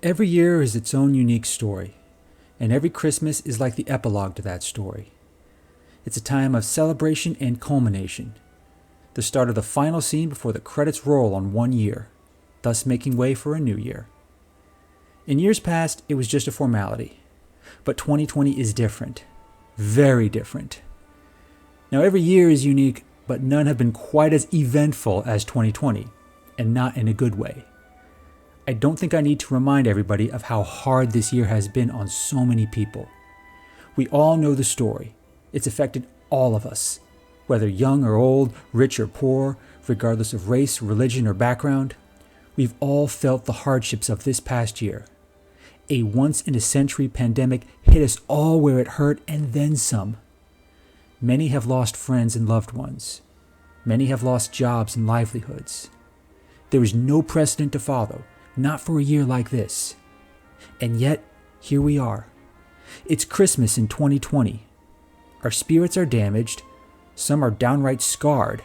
Every year is its own unique story, and every Christmas is like the epilogue to that story. It's a time of celebration and culmination, the start of the final scene before the credits roll on one year, thus making way for a new year. In years past, it was just a formality, but 2020 is different, very different. Now every year is unique, but none have been quite as eventful as 2020, and not in a good way. I don't think I need to remind everybody of how hard this year has been on so many people. We all know the story. It's affected all of us, whether young or old, rich or poor, regardless of race, religion, or background. We've all felt the hardships of this past year. A once-in-a-century pandemic hit us all where it hurt and then some. Many have lost friends and loved ones. Many have lost jobs and livelihoods. There is no precedent to follow, not for a year like this. And yet, here we are. It's Christmas in 2020. Our spirits are damaged, some are downright scarred,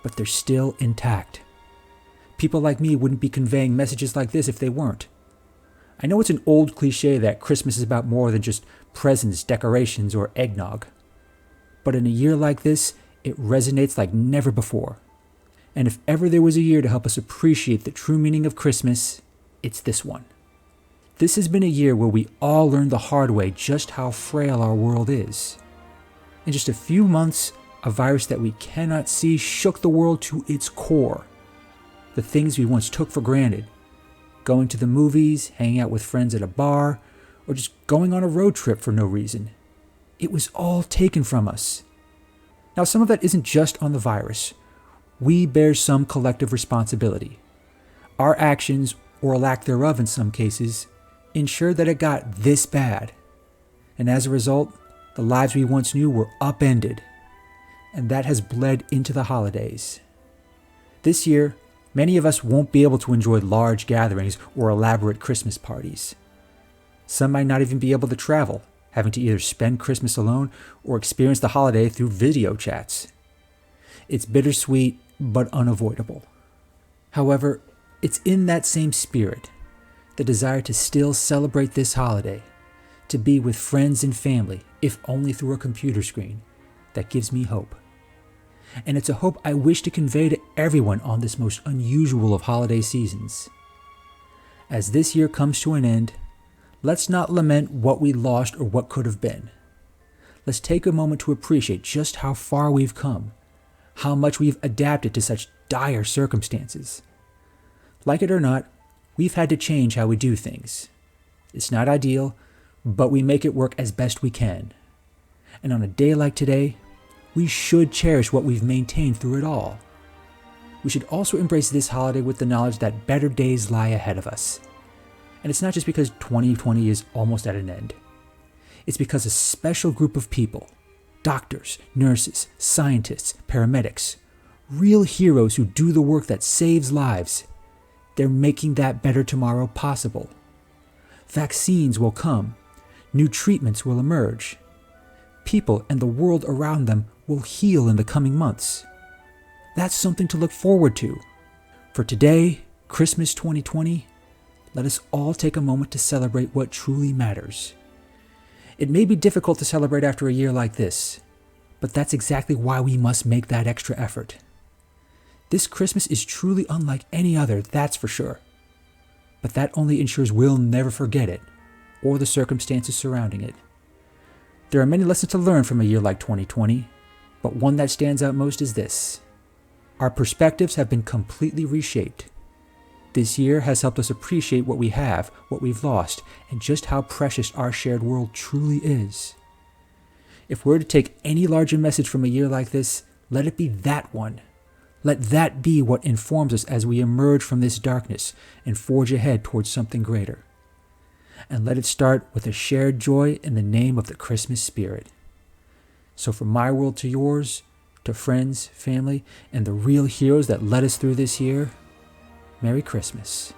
but they're still intact. People like me wouldn't be conveying messages like this if they weren't. I know it's an old cliche that Christmas is about more than just presents, decorations, or eggnog. But in a year like this, it resonates like never before. And if ever there was a year to help us appreciate the true meaning of Christmas, it's this one. This has been a year where we all learned the hard way just how frail our world is. In just a few months, a virus that we cannot see shook the world to its core. The things we once took for granted, going to the movies, hanging out with friends at a bar, or just going on a road trip for no reason. It was all taken from us. Now, some of that isn't just on the virus. We bear some collective responsibility. Our actions, or lack thereof in some cases, ensured that it got this bad. And as a result, the lives we once knew were upended. And that has bled into the holidays. This year, many of us won't be able to enjoy large gatherings or elaborate Christmas parties. Some might not even be able to travel, having to either spend Christmas alone or experience the holiday through video chats. It's bittersweet, but unavoidable. However, it's in that same spirit, the desire to still celebrate this holiday, to be with friends and family, if only through a computer screen, that gives me hope. And it's a hope I wish to convey to everyone on this most unusual of holiday seasons. As this year comes to an end, let's not lament what we lost or what could have been. Let's take a moment to appreciate just how far we've come, how much we've adapted to such dire circumstances. Like it or not, we've had to change how we do things. It's not ideal, but we make it work as best we can. And on a day like today, we should cherish what we've maintained through it all. We should also embrace this holiday with the knowledge that better days lie ahead of us. And it's not just because 2020 is almost at an end. It's because a special group of people, doctors, nurses, scientists, paramedics, real heroes who do the work that saves lives, they're making that better tomorrow possible. Vaccines will come. New treatments will emerge. People and the world around them will heal in the coming months. That's something to look forward to. For today, Christmas 2020, let us all take a moment to celebrate what truly matters. It may be difficult to celebrate after a year like this, but that's exactly why we must make that extra effort. This Christmas is truly unlike any other, that's for sure. But that only ensures we'll never forget it, or the circumstances surrounding it. There are many lessons to learn from a year like 2020, but one that stands out most is this. Our perspectives have been completely reshaped. This year has helped us appreciate what we have, what we've lost, and just how precious our shared world truly is. If we're to take any larger message from a year like this, let it be that one. Let that be what informs us as we emerge from this darkness and forge ahead towards something greater. And let it start with a shared joy in the name of the Christmas spirit. So from my world to yours, to friends, family, and the real heroes that led us through this year, Merry Christmas.